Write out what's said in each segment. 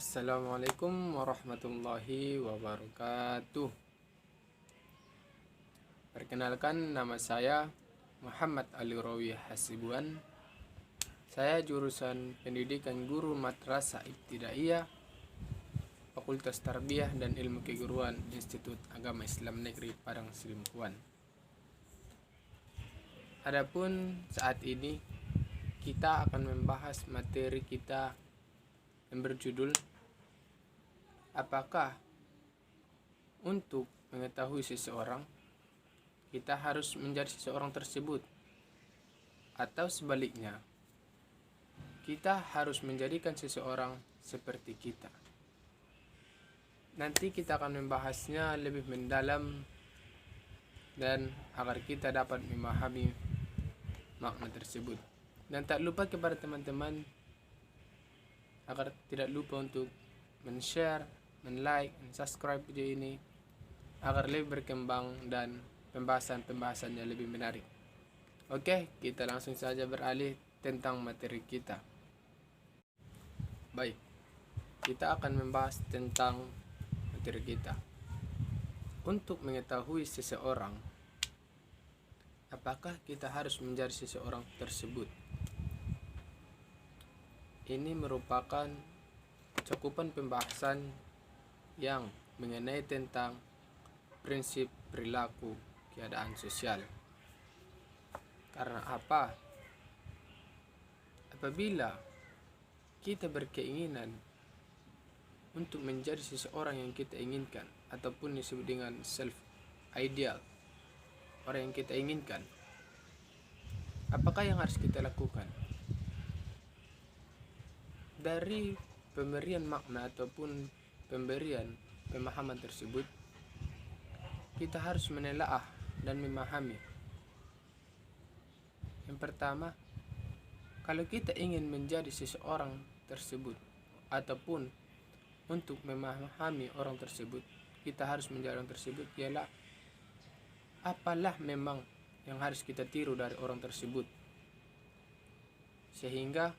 Assalamualaikum warahmatullahi wabarakatuh. Perkenalkan, nama saya Muhammad Ali Rawi Hasibuan. Saya jurusan Pendidikan Guru Madrasah Ibtidaiyah, Fakultas Tarbiyah dan Ilmu Keguruan, Institut Agama Islam Negeri Padang Sidempuan. Adapun saat ini kita akan membahas materi kita yang berjudul apakah untuk mengetahui seseorang kita harus menjadi seseorang tersebut, atau sebaliknya kita harus menjadikan seseorang seperti kita. Nanti kita akan membahasnya lebih mendalam dan agar kita dapat memahami makna tersebut. Dan tak lupa kepada teman-teman agar tidak lupa untuk men-share, men-like, men-subscribe video ini agar lebih berkembang dan pembahasan-pembahasannya lebih menarik. Oke, kita langsung saja beralih tentang materi kita. Baik, kita akan membahas tentang materi kita. Untuk mengetahui seseorang, apakah kita harus menjadi seseorang tersebut? Ini merupakan cakupan pembahasan yang mengenai tentang prinsip perilaku keadaan sosial. Karena apa? Apabila kita berkeinginan untuk menjadi seseorang yang kita inginkan, ataupun disebut dengan self ideal, orang yang kita inginkan, apakah yang harus kita lakukan? Dari pemberian makna ataupun pemberian pemahaman tersebut, kita harus menelaah dan memahami. Yang pertama, kalau kita ingin menjadi seseorang tersebut ataupun untuk memahami orang tersebut, kita harus menjadi orang tersebut, ialah apalah memang yang harus kita tiru dari orang tersebut, sehingga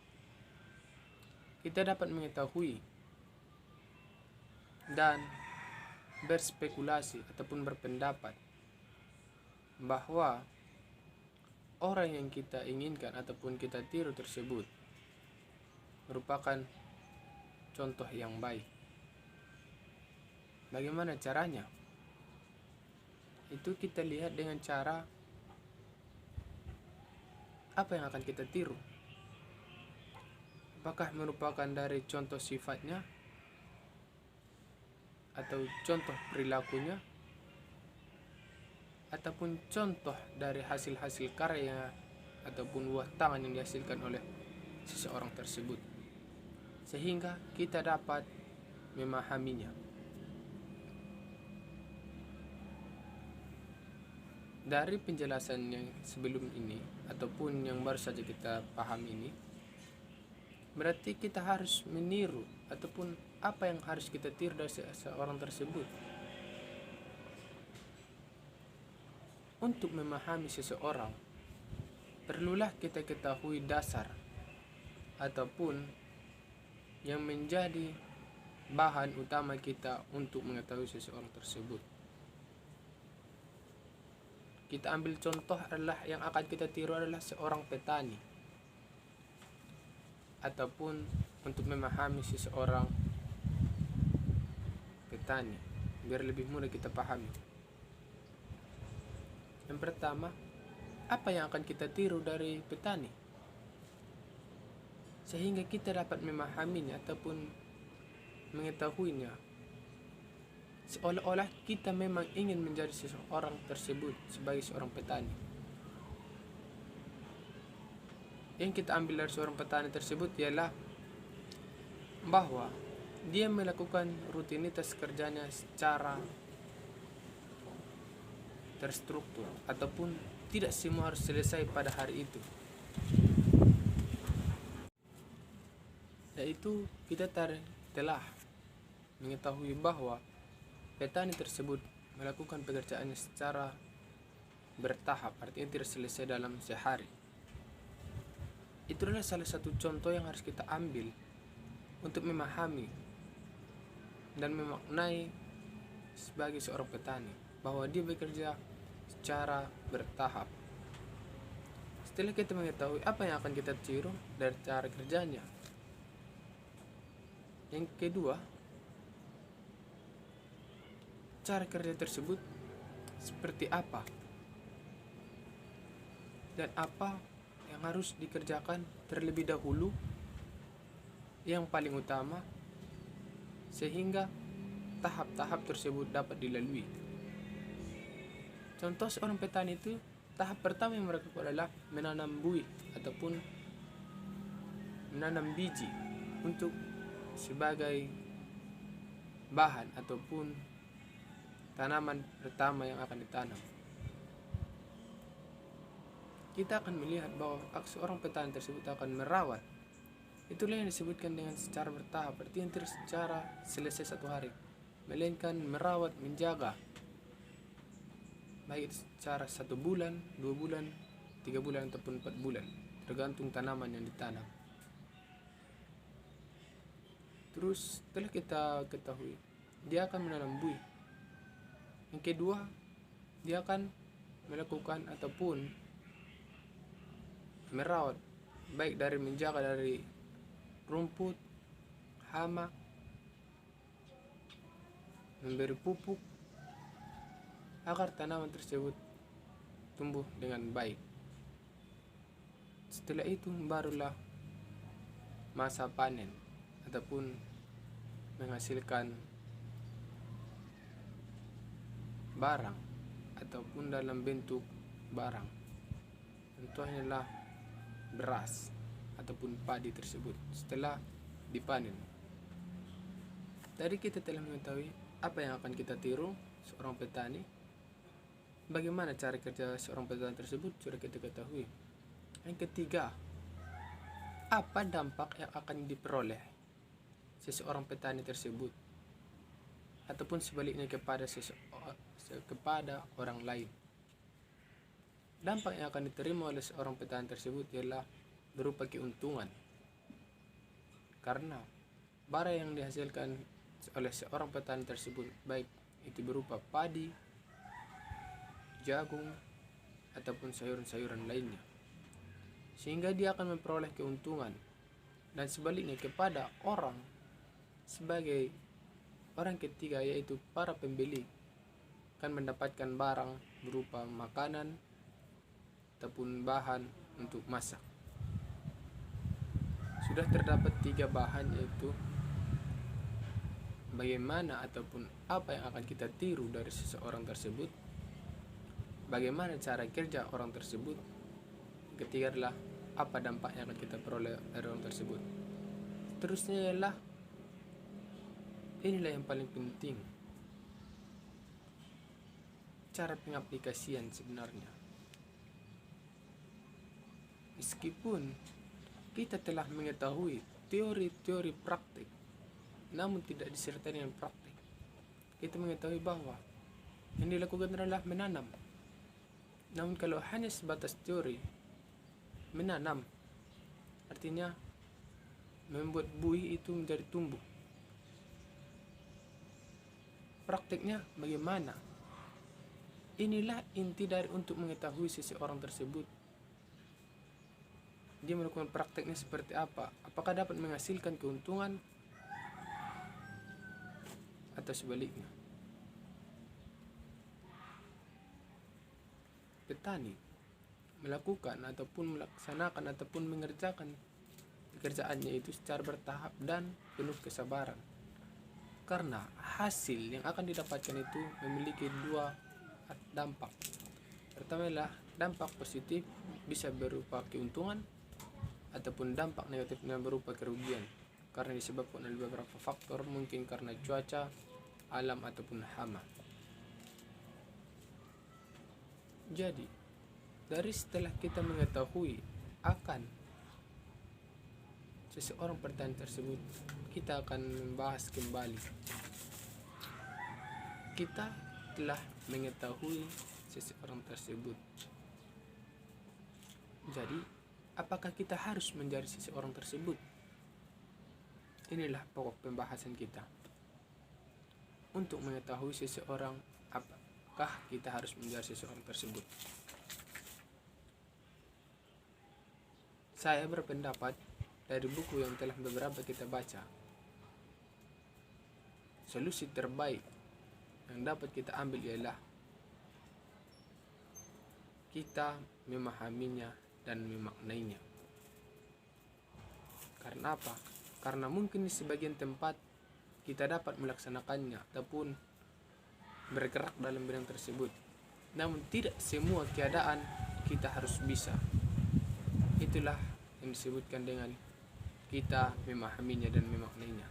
kita dapat mengetahui dan berspekulasi ataupun berpendapat bahwa orang yang kita inginkan ataupun kita tiru tersebut merupakan contoh yang baik. Bagaimana caranya? Itu kita lihat dengan cara apa yang akan kita tiru. Apakah merupakan dari contoh sifatnya atau contoh perilakunya, ataupun contoh dari hasil-hasil karya ataupun buah tangan yang dihasilkan oleh seseorang tersebut, sehingga kita dapat memahaminya. Dari penjelasan yang sebelum ini ataupun yang baru saja kita pahami ini, berarti kita harus meniru ataupun apa yang harus kita tiru dari seseorang tersebut. Untuk memahami seseorang, perlulah kita ketahui dasar ataupun yang menjadi bahan utama kita untuk mengetahui seseorang tersebut. Kita ambil contoh adalah yang akan kita tiru adalah seorang petani, ataupun untuk memahami seseorang petani biar lebih mudah kita pahami. Yang pertama, apa yang akan kita tiru dari petani sehingga kita dapat memahaminya ataupun mengetahuinya, seolah-olah kita memang ingin menjadi seseorang tersebut sebagai seorang petani. Yang kita ambil dari seorang petani tersebut ialah bahwa dia melakukan rutinitas kerjanya secara terstruktur, ataupun tidak semua harus selesai pada hari itu. Yaitu kita telah mengetahui bahwa petani tersebut melakukan pekerjaannya secara bertahap, artinya tidak selesai dalam sehari. Itu adalah salah satu contoh yang harus kita ambil untuk memahami dan memaknai sebagai seorang petani bahwa dia bekerja secara bertahap. Setelah kita mengetahui apa yang akan kita tiru dari cara kerjanya, yang kedua, cara kerja tersebut seperti apa dan apa yang harus dikerjakan terlebih dahulu, yang paling utama, sehingga tahap-tahap tersebut dapat dilalui. Contoh seorang petani itu, tahap pertama yang mereka lakukan adalah menanam buih ataupun menanam biji untuk sebagai bahan ataupun tanaman pertama yang akan ditanam. Kita akan melihat bahwa seorang petani tersebut akan merawat. Itulah yang disebutkan dengan secara bertahap, artinya tidak secara selesai satu hari, melainkan merawat, menjaga, baik secara 1 bulan, 2 bulan, 3 bulan ataupun 4 bulan, tergantung tanaman yang ditanam. Terus setelah kita ketahui, dia akan menanam buih. Yang kedua, dia akan melakukan ataupun merawat, baik dari menjaga dari rumput, hama, memberi pupuk agar tanaman tersebut tumbuh dengan baik. Setelah itu barulah masa panen ataupun menghasilkan barang ataupun dalam bentuk barang. Contohnya adalah beras ataupun padi tersebut setelah dipanen. Tadi kita telah mengetahui apa yang akan kita tiru seorang petani. Bagaimana cara kerja seorang petani tersebut sudah kita ketahui. Yang ketiga, apa dampak yang akan diperoleh seseorang petani tersebut ataupun sebaliknya kepada orang lain. Dampak yang akan diterima oleh seorang petani tersebut ialah berupa keuntungan, karena barang yang dihasilkan oleh seorang petani tersebut, baik itu berupa padi, jagung, ataupun sayuran-sayuran lainnya, sehingga dia akan memperoleh keuntungan. Dan sebaliknya kepada orang sebagai orang ketiga, yaitu para pembeli, akan mendapatkan barang berupa makanan ataupun bahan untuk masak. Sudah terdapat 3 bahan, yaitu bagaimana ataupun apa yang akan kita tiru dari seseorang tersebut, bagaimana cara kerja orang tersebut. Ketiga adalah apa dampak yang akan kita peroleh dari orang tersebut. Terusnya ialah, inilah yang paling penting, cara pengaplikasian sebenarnya. Meskipun kita telah mengetahui teori-teori praktik, namun tidak disertai dengan praktik, kita mengetahui bahwa yang dilakukan adalah menanam. Namun kalau hanya sebatas teori, menanam artinya membuat buih itu menjadi tumbuh. Praktiknya bagaimana? Inilah inti dari untuk mengetahui seseorang tersebut. Dia melakukan prakteknya seperti apa? Apakah dapat menghasilkan keuntungan atau sebaliknya? Petani melakukan ataupun melaksanakan ataupun mengerjakan pekerjaannya itu secara bertahap dan penuh kesabaran, karena hasil yang akan didapatkan itu memiliki 2 dampak. Pertama adalah dampak positif, bisa berupa keuntungan, ataupun dampak negatifnya berupa kerugian, karena disebabkan oleh beberapa faktor, mungkin karena cuaca, alam, ataupun hama. Jadi, dari setelah kita mengetahui akan seseorang petani tersebut, kita akan membahas kembali. Kita telah mengetahui seseorang tersebut. Jadi, apakah kita harus menjadi seseorang tersebut? Inilah pokok pembahasan kita. untuk mengetahui seseorang, apakah kita harus menjadi seseorang tersebut? Saya berpendapat dari buku yang telah beberapa kita baca, solusi terbaik yang dapat kita ambil ialah kita memahaminya dan memaknainya. Karena apa? Karena mungkin di sebagian tempat kita dapat melaksanakannya ataupun bergerak dalam bidang tersebut, namun tidak semua keadaan kita harus bisa. Itulah yang disebutkan dengan kita memahaminya dan memaknainya.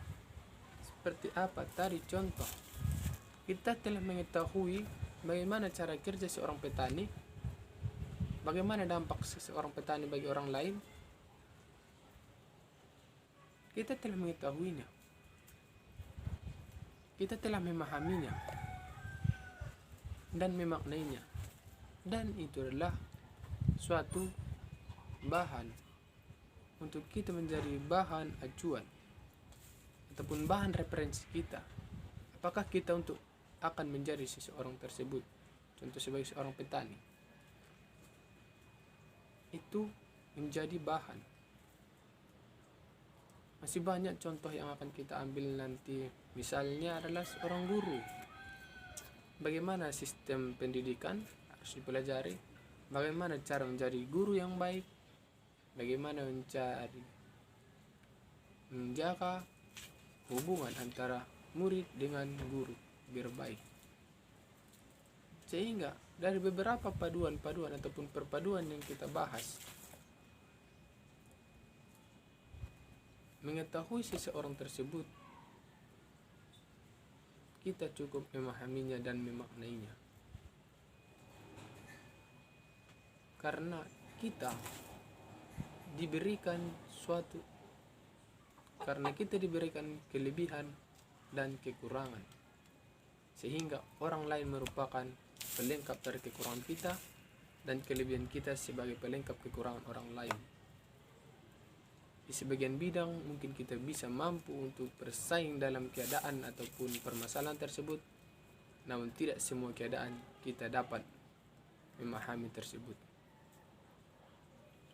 Seperti apa tadi contoh, kita telah mengetahui bagaimana cara kerja seorang petani, bagaimana dampak seorang petani bagi orang lain. Kita telah mengetahuinya, kita telah memahaminya dan memaknainya, dan itu adalah suatu bahan untuk kita menjadi bahan acuan ataupun bahan referensi kita. Apakah kita untuk akan menjadi seseorang tersebut, contoh sebagai seorang petani, itu menjadi bahan. Masih banyak contoh yang akan kita ambil nanti. Misalnya adalah seorang guru. Bagaimana sistem pendidikan harus dipelajari, bagaimana cara menjadi guru yang baik, bagaimana menjaga hubungan antara murid dengan guru biar baik. Sehingga dari beberapa paduan-paduan ataupun perpaduan yang kita bahas, mengetahui seseorang tersebut, kita cukup memahaminya dan memaknainya. Karena kita diberikan kelebihan dan kekurangan, sehingga orang lain merupakan pelengkap dari kekurangan kita dan kelebihan kita sebagai pelengkap kekurangan orang lain. Di sebagian bidang mungkin kita bisa mampu untuk bersaing dalam keadaan ataupun permasalahan tersebut, namun tidak semua keadaan kita dapat memahami tersebut.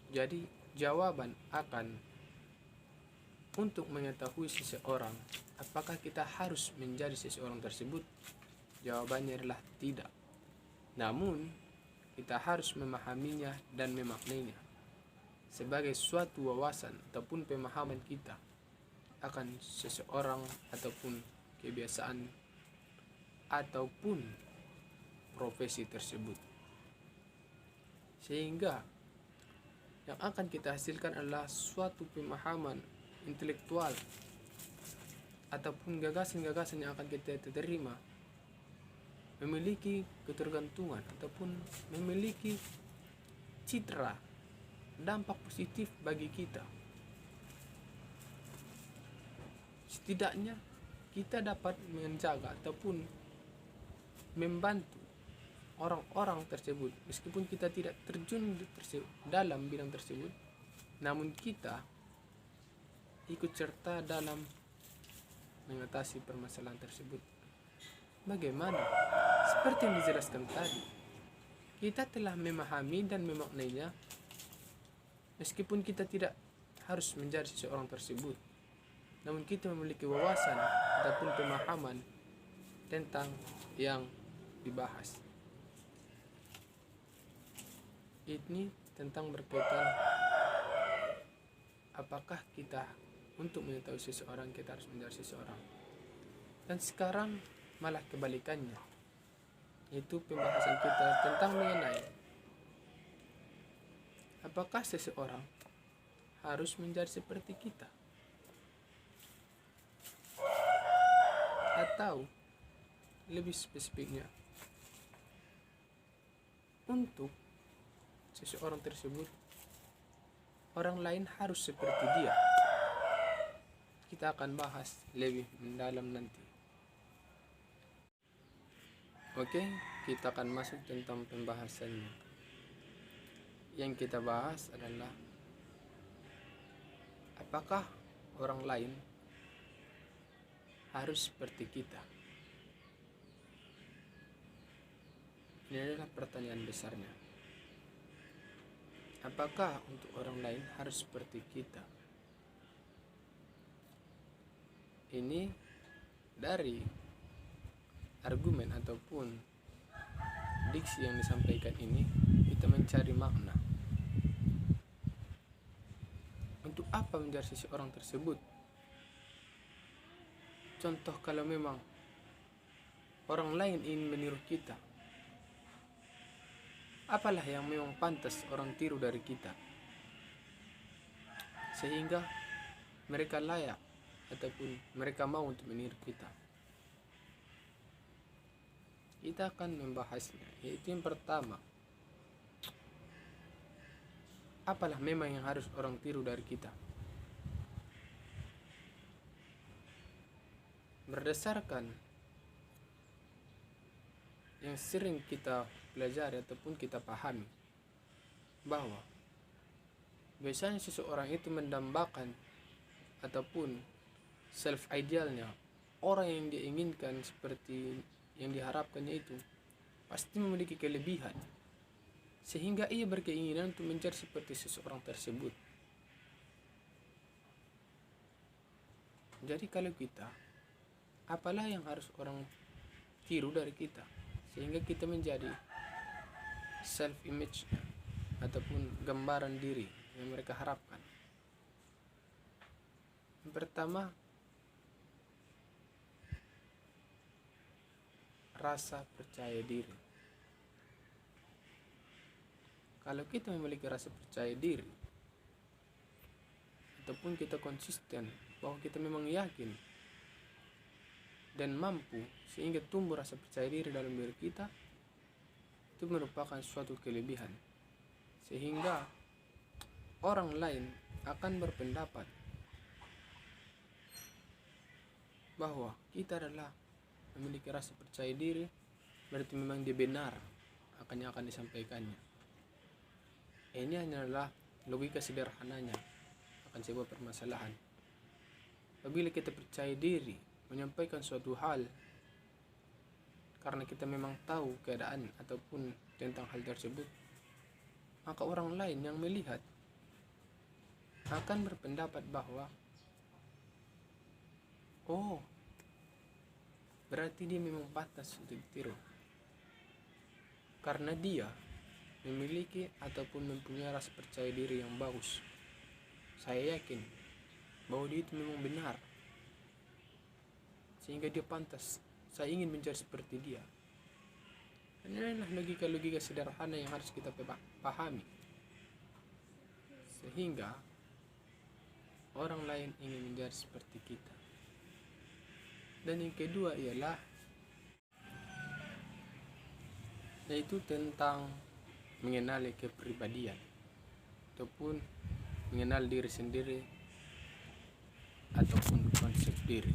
Jadi jawaban akan untuk mengetahui seseorang, apakah kita harus menjadi seseorang tersebut? Jawabannya adalah tidak. Namun kita harus memahaminya dan memaknainya sebagai suatu wawasan ataupun pemahaman kita akan seseorang ataupun kebiasaan ataupun profesi tersebut. Sehingga yang akan kita hasilkan adalah suatu pemahaman intelektual ataupun gagasan-gagasan yang akan kita terima memiliki ketergantungan ataupun memiliki citra dampak positif bagi kita. Setidaknya kita dapat menjaga ataupun membantu orang-orang tersebut meskipun kita tidak terjun dalam bidang tersebut, namun kita ikut serta dalam mengatasi permasalahan tersebut. Bagaimana? Seperti yang dijelaskan tadi, kita telah memahami dan memaknainya meskipun kita tidak harus menjadi seseorang tersebut, namun kita memiliki wawasan ataupun pemahaman tentang yang dibahas. Ini tentang berkaitan apakah kita untuk mengetahui seseorang kita harus menjadi seseorang. Dan sekarang malah kebalikannya, yaitu pembahasan kita tentang mengenai apakah seseorang harus menjadi seperti kita, atau lebih spesifiknya, untuk seseorang tersebut orang lain harus seperti dia. Kita akan bahas lebih mendalam nanti. Oke, kita akan masuk tentang pembahasannya. Yang kita bahas adalah apakah orang lain harus seperti kita. Ini adalah pertanyaan besarnya. Apakah untuk orang lain harus seperti kita? Ini dari argumen ataupun diksi yang disampaikan ini kita mencari makna. Untuk apa menjadi seseorang tersebut? Contoh, kalau memang orang lain ingin meniru kita, apalah yang memang pantas orang tiru dari kita sehingga mereka layak ataupun mereka mau untuk meniru kita? Kita akan membahasnya, yaitu yang pertama, apalah memang yang harus orang tiru dari kita? Berdasarkan yang sering kita pelajari ataupun kita pahami, bahwa biasanya seseorang itu mendambakan ataupun self idealnya, orang yang dia inginkan seperti yang diharapkannya itu pasti memiliki kelebihan, sehingga ia berkeinginan untuk mencari seperti seseorang tersebut. Jadi kalau kita, apalah yang harus orang tiru dari kita sehingga kita menjadi self image ataupun gambaran diri yang mereka harapkan? Yang pertama, rasa percaya diri. Kalau kita memiliki rasa percaya diri ataupun kita konsisten bahwa kita memang yakin dan mampu sehingga tumbuh rasa percaya diri dalam diri kita, itu merupakan suatu kelebihan sehingga orang lain akan berpendapat bahwa kita adalah memiliki rasa percaya diri, berarti memang dia benar akan yang akan disampaikannya. Ini hanyalah logika sederhananya akan sebuah permasalahan. Apabila kita percaya diri menyampaikan suatu hal karena kita memang tahu keadaan ataupun tentang hal tersebut, maka orang lain yang melihat akan berpendapat bahwa oh, berarti dia memang pantas untuk ditiru karena dia memiliki ataupun mempunyai rasa percaya diri yang bagus. Saya yakin bahwa dia itu memang benar sehingga dia pantas. Saya ingin menjadi seperti dia. Ini adalah logika-logika sederhana yang harus kita pahami sehingga orang lain ingin menjadi seperti kita. Dan yang kedua ialah yaitu tentang mengenali kepribadian ataupun mengenal diri sendiri ataupun konsep diri.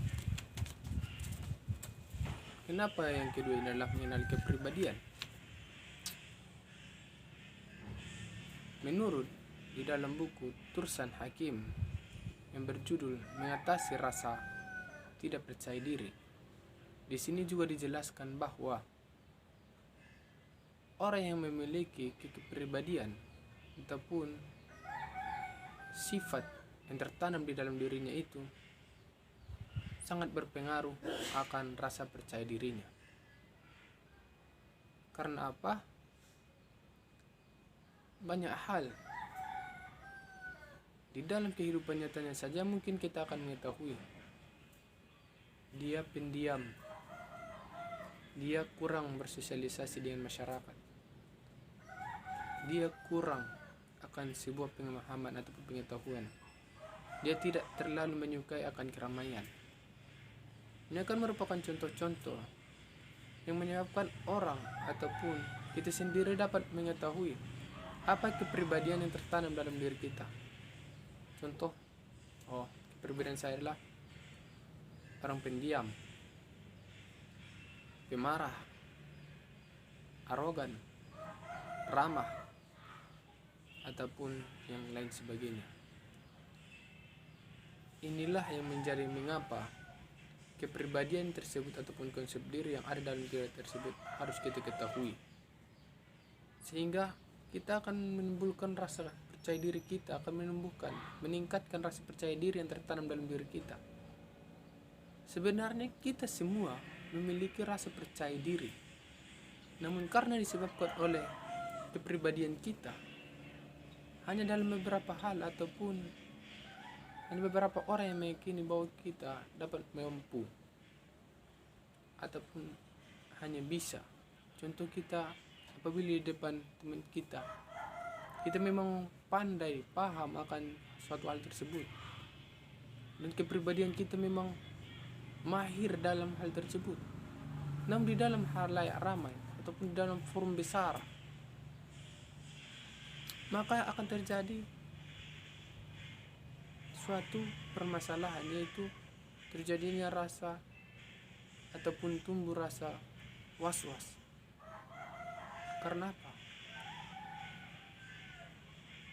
Kenapa yang kedua ini adalah mengenal kepribadian? Menurut di dalam buku Tursan Hakim yang berjudul Mengatasi Rasa Tidak Percaya Diri, di sini juga dijelaskan bahwa orang yang memiliki kepribadian ataupun sifat yang tertanam di dalam dirinya itu sangat berpengaruh akan rasa percaya dirinya. Karena apa? Banyak hal di dalam kehidupan nyatanya saja mungkin kita akan mengetahui dia pendiam, dia kurang bersosialisasi dengan masyarakat, dia kurang akan sebuah pemahaman ataupun pengetahuan, dia tidak terlalu menyukai akan keramaian. Ini akan merupakan contoh-contoh yang menyebabkan orang ataupun kita sendiri dapat mengetahui apa kepribadian yang tertanam dalam diri kita. Contoh, kepribadian saya adalah orang pendiam, pemarah, arogan, ramah, ataupun yang lain sebagainya. Inilah yang menjadi mengapa kepribadian tersebut ataupun konsep diri yang ada dalam diri tersebut harus kita ketahui. sehingga kita akan menimbulkan rasa percaya diri kita, akan meningkatkan rasa percaya diri yang tertanam dalam diri kita. Sebenarnya kita semua memiliki rasa percaya diri, namun karena disebabkan oleh kepribadian kita, hanya dalam beberapa hal ataupun hanya beberapa orang yang meyakini bahwa kita dapat mampu ataupun hanya bisa. Contoh kita apabila di depan teman kita memang pandai, paham akan suatu hal tersebut, dan kepribadian kita memang mahir dalam hal tersebut. Namun di dalam halayak ramai ataupun di dalam forum besar, maka akan terjadi suatu permasalahan, yaitu terjadinya rasa ataupun tumbuh rasa was-was. Karena apa?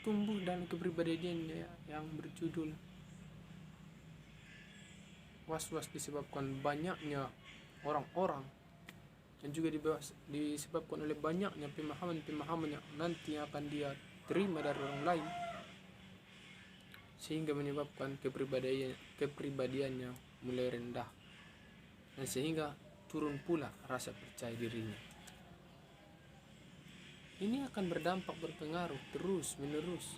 Tumbuh dalam kepribadiannya yang berjudul was-was disebabkan banyaknya orang-orang, dan juga disebabkan oleh banyaknya pemahaman-pemahaman yang nanti akan dia terima dari orang lain, sehingga menyebabkan kepribadiannya mulai rendah, dan sehingga turun pula rasa percaya dirinya. Ini akan berdampak berpengaruh terus menerus,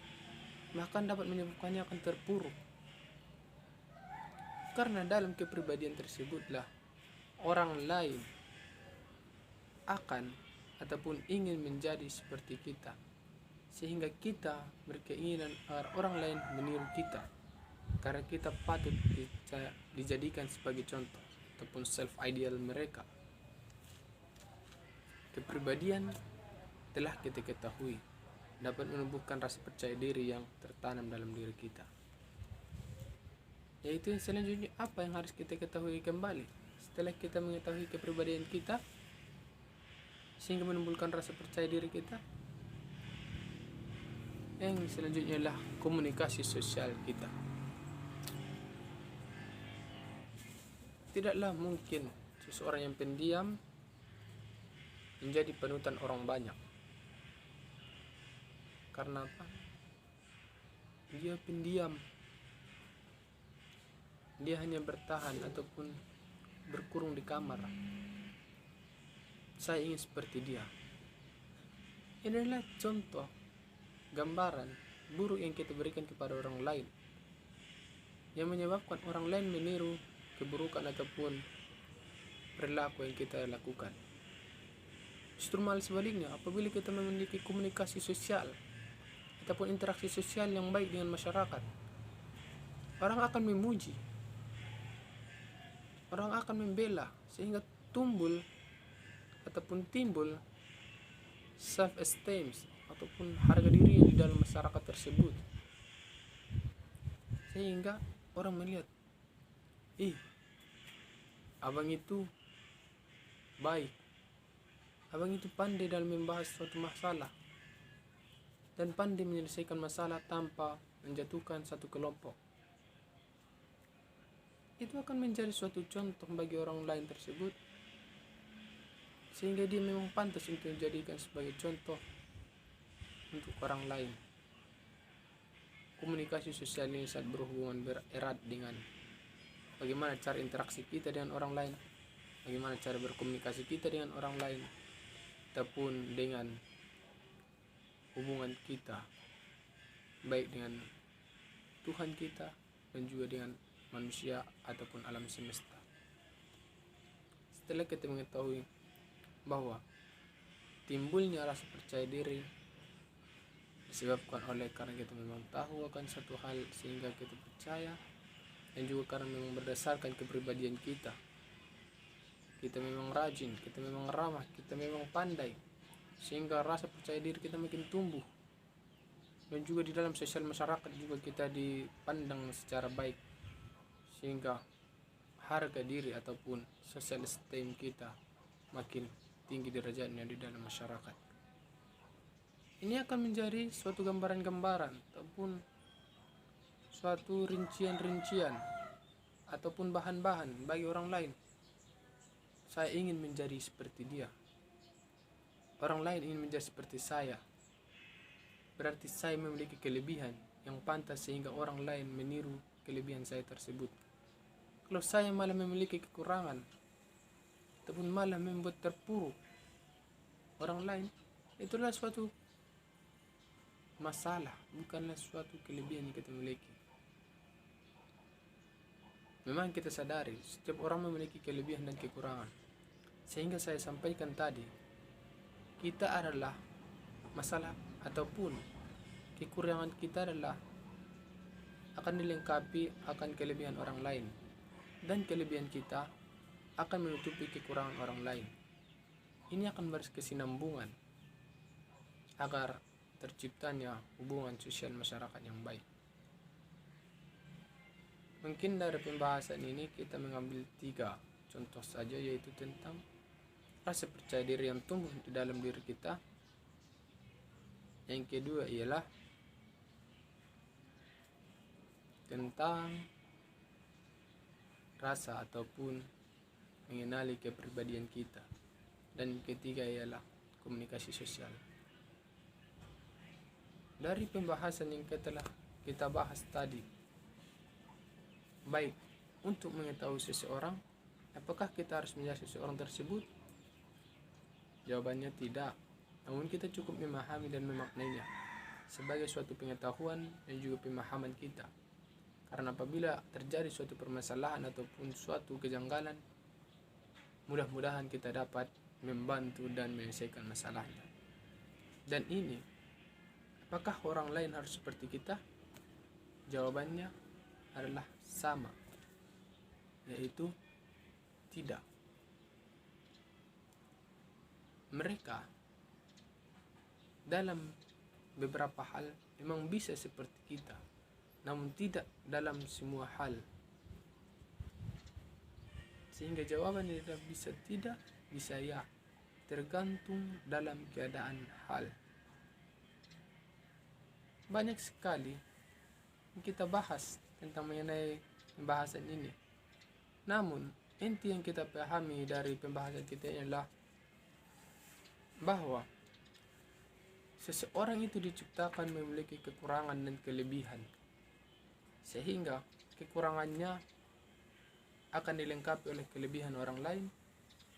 bahkan dapat menyebabkannya akan terpuruk. Karena dalam kepribadian tersebutlah orang lain akan ataupun ingin menjadi seperti kita, sehingga kita berkeinginan agar orang lain meniru kita, karena kita patut dijadikan sebagai contoh ataupun self ideal mereka. Kepribadian telah kita ketahui dapat menumbuhkan rasa percaya diri yang tertanam dalam diri kita. Yaitu selanjutnya apa yang harus kita ketahui kembali setelah kita mengetahui kepribadian kita sehingga menimbulkan rasa percaya diri kita? Yang selanjutnya adalah komunikasi sosial kita. Tidaklah mungkin seseorang yang pendiam menjadi panutan orang banyak. Karena apa? Dia pendiam. Dia hanya bertahan ataupun berkurung di kamar. Saya ingin seperti dia. Ini adalah contoh gambaran buruk yang kita berikan kepada orang lain, yang menyebabkan orang lain meniru keburukan ataupun perilaku yang kita lakukan. Justru malah sebaliknya, apabila kita memiliki komunikasi sosial ataupun interaksi sosial yang baik dengan masyarakat, orang akan memuji, orang akan membela, sehingga timbul self esteem ataupun harga diri di dalam masyarakat tersebut, sehingga orang melihat, abang itu baik, abang itu pandai dalam membahas suatu masalah dan pandai menyelesaikan masalah tanpa menjatuhkan satu kelompok. Itu akan menjadi suatu contoh bagi orang lain tersebut, sehingga dia memang pantas untuk dijadikan sebagai contoh untuk orang lain. Komunikasi sosial ini sangat berhubungan erat dengan bagaimana cara interaksi kita dengan orang lain, bagaimana cara berkomunikasi kita dengan orang lain, ataupun dengan hubungan kita baik dengan Tuhan kita dan juga dengan manusia ataupun alam semesta. Setelah kita mengetahui bahwa timbulnya rasa percaya diri disebabkan oleh karena kita memang tahu akan satu hal sehingga kita percaya, dan juga karena memang berdasarkan kepribadian kita memang rajin, kita memang ramah, kita memang pandai, sehingga rasa percaya diri kita makin tumbuh, dan juga di dalam sosial masyarakat juga kita dipandang secara baik, sehingga harga diri ataupun social esteem kita makin tinggi derajatnya di dalam masyarakat. Ini akan menjadi suatu gambaran-gambaran ataupun suatu rincian-rincian ataupun bahan-bahan bagi orang lain. Saya ingin menjadi seperti dia. orang lain ingin menjadi seperti saya, berarti saya memiliki kelebihan yang pantas sehingga orang lain meniru kelebihan saya tersebut. Kalau saya malah memiliki kekurangan ataupun malah membuat terpuruk orang lain, itulah suatu masalah, bukanlah suatu kelebihan yang kita miliki. Memang kita sadari setiap orang memiliki kelebihan dan kekurangan. Sehingga saya sampaikan tadi, kita adalah masalah ataupun kekurangan kita adalah akan dilengkapi akan kelebihan orang lain, dan kelebihan kita akan menutupi kekurangan orang lain. Ini akan berkesinambungan agar terciptanya hubungan sosial masyarakat yang baik. Mungkin dari pembahasan ini kita mengambil 3 contoh saja, yaitu tentang rasa percaya diri yang tumbuh di dalam diri kita. Yang kedua ialah tentang rasa ataupun mengenali kepribadian kita. Dan yang ketiga ialah komunikasi sosial. Dari pembahasan yang telah kita bahas tadi, baik untuk mengetahui seseorang, apakah kita harus menjadi seseorang tersebut? Jawabannya tidak. Namun kita cukup memahami dan memaknainya sebagai suatu pengetahuan dan juga pemahaman kita. Karena apabila terjadi suatu permasalahan ataupun suatu kejanggalan, mudah-mudahan kita dapat membantu dan menyelesaikan masalahnya. Dan ini, apakah orang lain harus seperti kita? Jawabannya adalah sama, yaitu tidak. Mereka dalam beberapa hal memang bisa seperti kita, namun tidak dalam semua hal. Sehingga jawaban tidak bisa tidak, bisa ya, tergantung dalam keadaan hal. Banyak sekali kita bahas tentang mengenai pembahasan ini, namun inti yang kita pahami dari pembahasan kita adalah bahwa seseorang itu diciptakan memiliki kekurangan dan kelebihan, sehingga kekurangannya akan dilengkapi oleh kelebihan orang lain,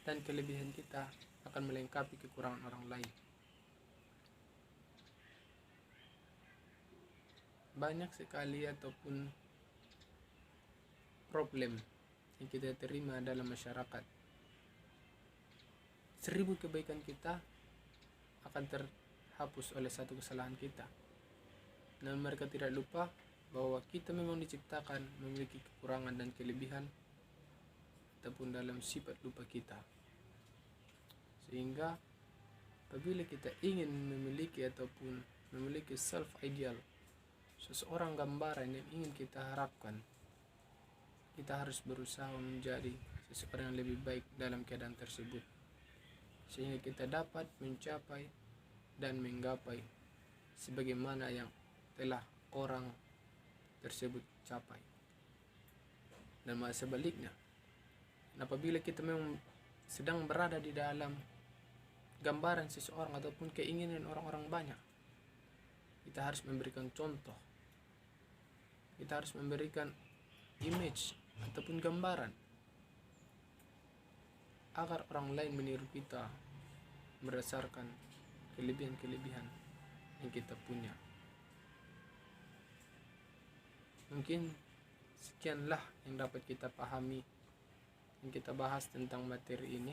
dan kelebihan kita akan melengkapi kekurangan orang lain. Banyak sekali ataupun problem yang kita terima dalam masyarakat. 1000 kebaikan kita akan terhapus oleh 1 kesalahan kita. Dan mereka tidak lupa bahwa kita memang diciptakan memiliki kekurangan dan kelebihan ataupun dalam sifat lupa kita. Sehingga apabila kita ingin memiliki ataupun memiliki self ideal, seseorang gambaran yang ingin kita harapkan, kita harus berusaha menjadi seseorang yang lebih baik dalam keadaan tersebut, sehingga kita dapat mencapai dan menggapai sebagaimana yang telah orang tersebut capai. Dan masa sebaliknya, apabila kita memang sedang berada di dalam gambaran seseorang ataupun keinginan orang-orang banyak, kita harus memberikan contoh, kita harus memberikan image ataupun gambaran agar orang lain meniru kita berdasarkan kelebihan-kelebihan yang kita punya. Mungkin sekianlah yang dapat kita pahami, yang kita bahas tentang materi ini.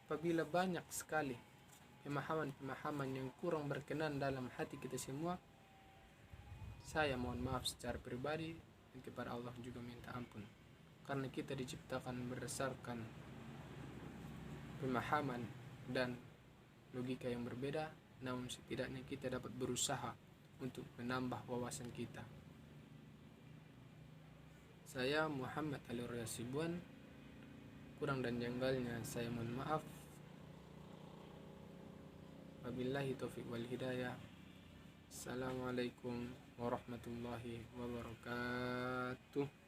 Apabila banyak sekali pemahaman-pemahaman yang kurang berkenan dalam hati kita semua, saya mohon maaf secara pribadi, dan kepada Allah juga minta ampun, karena kita diciptakan berdasarkan pemahaman dan logika yang berbeda, namun setidaknya kita dapat berusaha untuk menambah wawasan kita. Saya Muhammad Ali Royasibuan, kurang dan janggalnya saya mohon maaf. Wabillahi taufiq wal hidayah. Assalamualaikum warahmatullahi wabarakatuh.